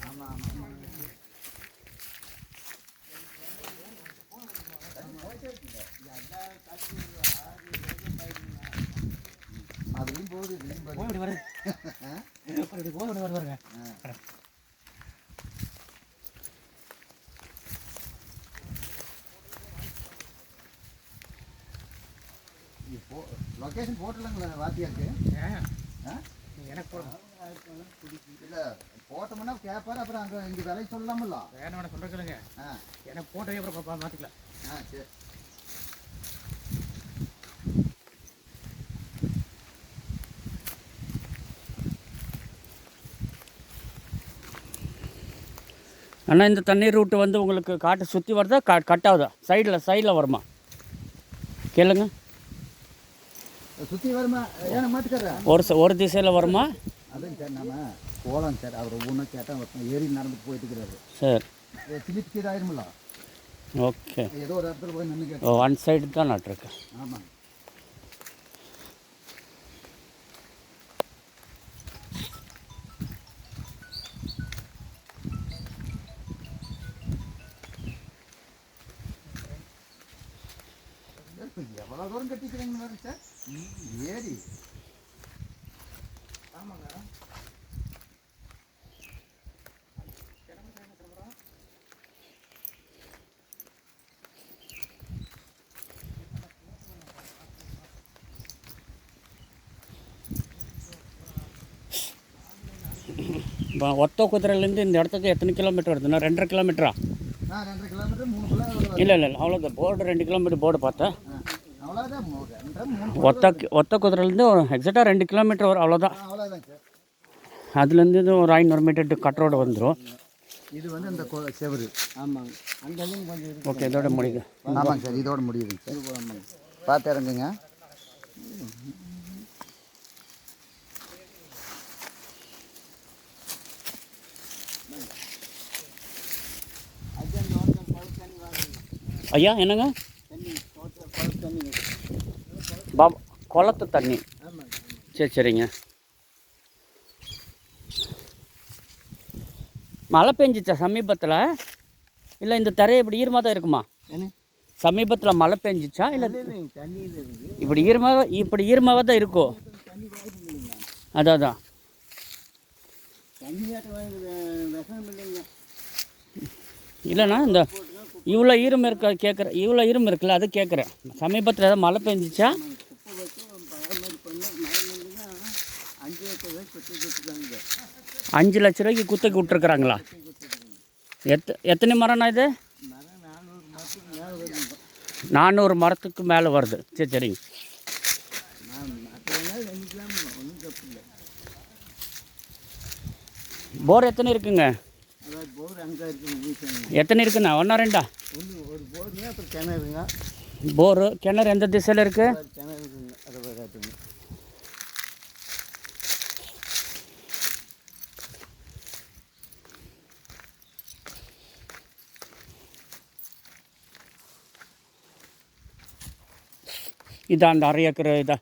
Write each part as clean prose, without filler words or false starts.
ஆமாம் அதுலேயும் போகுது இப்படி வருது இப்படி போகுது வருவாருங்க. இப்போ லொக்கேஷன் போட்டுலங்களா வாத்தியாருக்கு? எனக்கு போடணும் இல்லை போட்டோம்னா கேட்பாரு. அப்புறம் அங்கே இங்கே விலைக்கு சொல்லலாமில்ல. வேணும் வேணா சொல்கிற சொல்லுங்க. எனக்கு போட்டோவே அப்புறம் மாற்றிக்கலாம். சரி. ஆனால் இந்த தண்ணீர் ரூட்டு வந்து உங்களுக்கு காட்டை சுற்றி வருதா கட் ஆகுதா? சைடில் வருமா கேளுங்க. சுற்றி வருமா? ஏன்னா மாட்டுக்கார ஒரு திசையில் வருமா? அதுங்க சார் நம்ம போகலாம் சார். அவர் ஒவ்வொன்றும் கேட்டால் ஏறி நடந்து போயிட்டு இருக்கிறாரு. சரி திருப்பி ஆயிருமில்ல. ஓகே. ஏதோ ஒரு இடத்துல போய் நின்று கேட்டோம். ஒன் சைடு தான் நட்டுருக்கேன். ஆமாம். எவ்வளோ தூரம் கட்டிக்கிறீங்கன்னு வேறு சார் ஏறி. ஆமாங்க. இப்போ ஒத்த குதிரையிலேருந்து இந்த இடத்துக்கு எத்தனை கிலோமீட்டர் வருதுண்ணா? 2.5 கிலோமீட்டரா? 2 kilometre 3 kilometre. இல்லை அவ்வளோதான். போர்டு 2 கிலோமீட்டர் போர்டு பார்த்தேன். அவ்வளோதான். ஒத்த குதிரையிலேருந்து எக்ஸாக்டாக 2 கிலோமீட்டர் வரும். அவ்வளோதான். சார். அதுலேருந்து இது ஒரு 500 மீட்டர் கட் ரோடு வந்துடும். இது வந்து இந்த செவரு. ஆமாங்க. அங்கேயும் கொஞ்சம். ஓகே, இதோட முடியுது. ஆமாங்க சார், இதோட முடியுதுங்க சார். ஆமாங்க. பார்த்து இறங்குங்க. ஐயா என்னங்க? குளத்து தண்ணி. சரிங்க. மழை பெஞ்சிச்சா சமீபத்தில்? இல்லை இந்த தரை இப்படி ஈரமாக தான் இருக்குமா? சமீபத்தில் மழை பெஞ்சிச்சா? இல்லை இப்படி ஈரமாக தான் இருக்கும். அதான் இல்லைண்ணா, இந்த இவ்வளோ ஈரம் இருக்க கேட்குறேன். இவ்வளோ ஈரம் இருக்குல்ல, அது கேட்குறேன். சமீபத்தில் ஏதாவது மழை பெஞ்சிச்சா? 5 லட்ச ரூபாய்க்கு குத்தகைக்கு விட்டுருக்குறாங்களா? எத்தனை மரம்ண்ணா இது? 400 மரத்துக்கு மேலே வருது. சரிங்க. போர் எத்தனை இருக்குங்க? எத்தனை இருக்குண்ணா? 1 2? போரு கிணறு எந்த திசையில் இருக்குது? இதான் அந்த 1/2 ஏக்கர் இதா?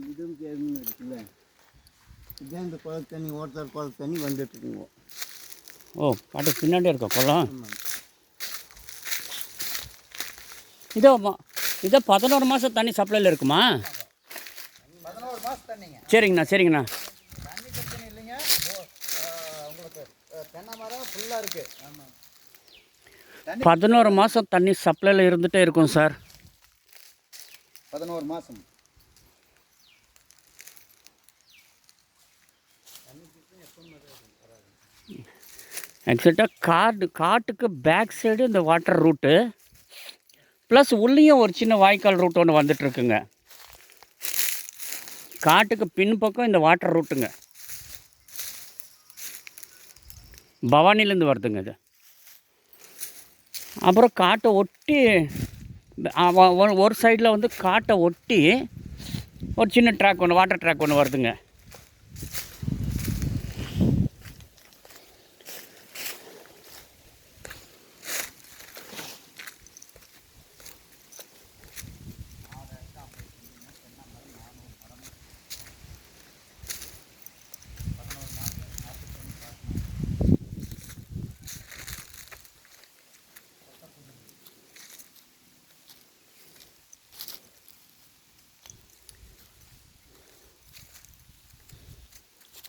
இதுவும் கேள்வி இருக்குல்ல. இதான் இந்த குளத்து தண்ணி, ஓட்டர் குளத்து தண்ணி வந்துட்டு இருக்குங்க. ஓ, பாட்டுக்கு பின்னாடி இருக்கா குளம்? இதோ 11 மாதம் தண்ணி சப்ளையில் இருக்குமா? 11 மாதம் தண்ணிங்க. சரிங்கண்ணா. தண்ணி பிரச்சனை இல்லைங்க. உங்களுக்கு தென்னை மரம் ஃபுல்லாக இருக்குது. ஆமாம். 11 மாதம் தண்ணி சப்ளையில் இருந்துகிட்டே இருக்கும் சார். 11 மாதம். எக்ஸாக்டாக காட்டுக்கு பேக் சைடு இந்த வாட்டர் ரூட்டு, ப்ளஸ் உள்ளேயும் ஒரு சின்ன வாய்க்கால் ரூட் ஒன்று வந்துட்டுருக்குங்க. காட்டுக்கு பின்பக்கம் இந்த வாட்டர் ரூட்டுங்க. பவானிலேருந்து வருதுங்க இது. அப்புறம் காட்டை ஒட்டி ஒரு சைடில் வந்து காட்டை ஒட்டி ஒரு சின்ன ட்ராக் ஒன்று, வாட்டர் ட்ராக் ஒன்று வருதுங்க.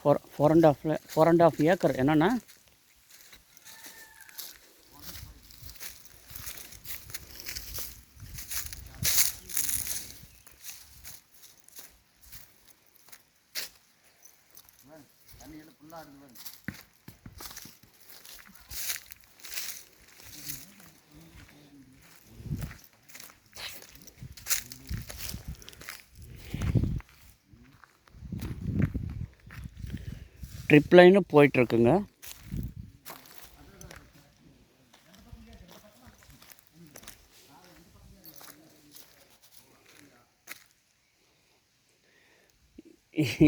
4.5 ஏக்கர் என்னென்னா தண்ணியில் ஃபுல்லாக இருக்குது. ட்ரிப் லைனு போயிட்டுருக்குங்க.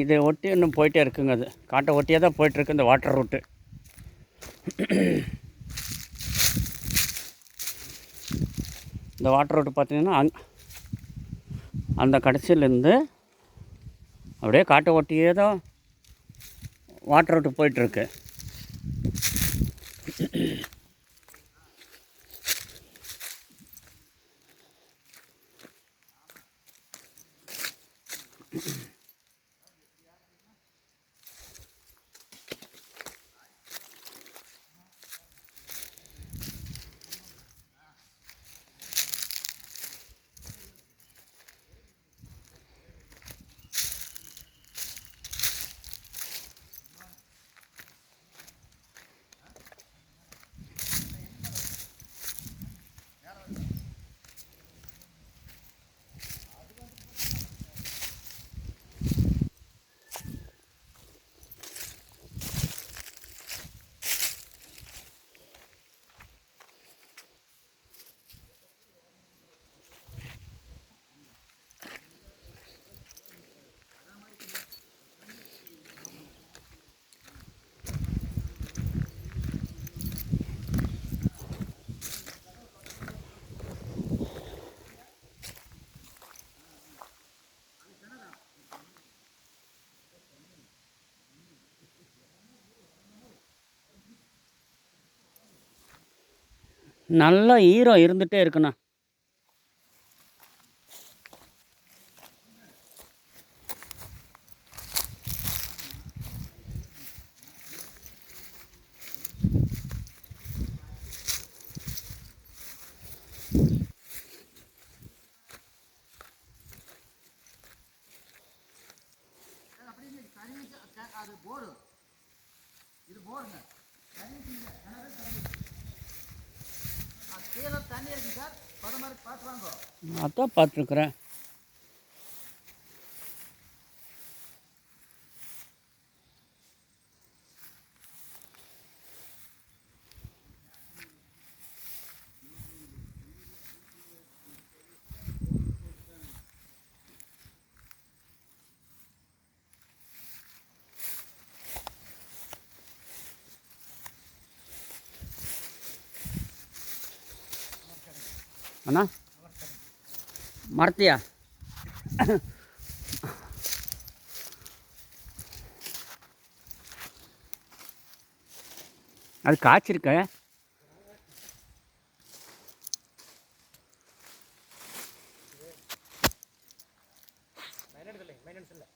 இதை ஒட்டி இன்னும் போயிட்டே இருக்குங்க. அது காட்டை ஒட்டியே தான் போயிட்டுருக்கு இந்த வாட்டர் ரூட்டு. இந்த வாட்டர் ரூட்டு பார்த்திங்கன்னா அந்த கடைசியிலேருந்து அப்படியே காட்டை ஒட்டியே தான் வாட்டர் ரூட்டு போயிட்டுருக்கு. நல்லா ஈரம் இருந்துகிட்டே இருக்குண்ணா. அது போரு, இது போருங்க. கீழே தண்ணி இருக்கு சார், பதமாரி பார்த்து வாங்க. அதான் பார்த்துருக்குறேன். அண்ணா மரத்தியா? அது காய்ச்சிருக்க. மெயின்டெனன்ஸ் இல்லை.